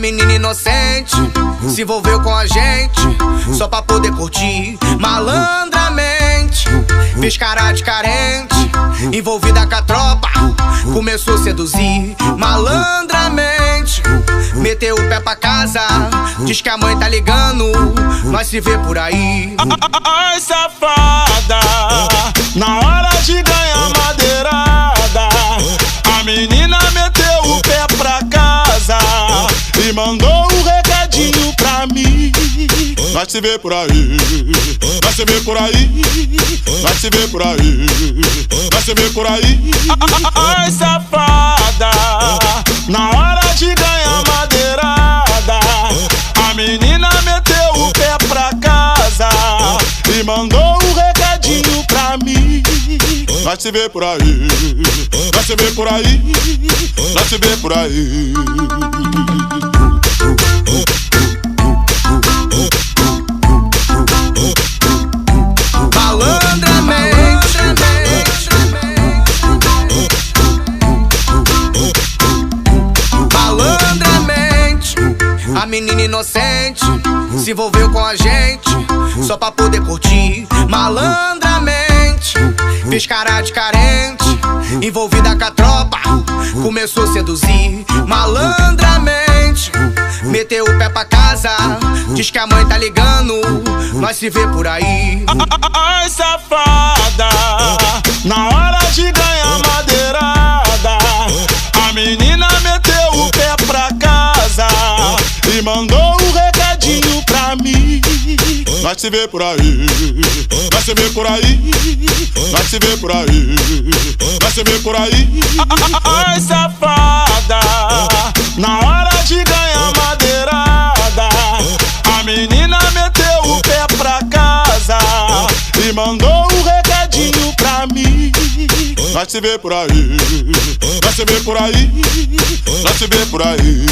menina inocente se envolveu com a gente só pra poder curtir malandramente. Fez cara de carente, envolvida com a tropa, começou a seduzir malandramente. Meteu o pé pra casa, diz que a mãe tá ligando, nós se vê por aí. Ai, safada, na hora de ganhar madeirada, a menina meteu o pé pra casa e mandou um recadinho pra mim. Vai se ver por aí, vai se ver por aí, vai se ver por aí, vai se ver por aí. Ai, safada, na hora de ganhar madeirada, a menina meteu o pé pra casa e mandou um recadinho pra mim. Vai se ver por aí, vai se ver por aí, vai se ver por aí. A menina inocente se envolveu com a gente só pra poder curtir malandramente. Fez cara de carente, envolvida com a tropa, começou a seduzir malandramente. Meteu o pé pra casa, diz que a mãe tá ligando, nós se vê por aí. Ai, safada, na hora de ganhar madeirada, a menina meteu o pé pra casa e mandou um recadinho pra mim. Vai se ver por aí, vai se ver por aí, vai se ver por aí, vai se ver por aí. Ai, safada, na hora de ganhar madeirada, a menina meteu o pé pra casa e mandou um recadinho pra mim. Vai se ver por aí, vai se ver por aí, vai se ver por aí.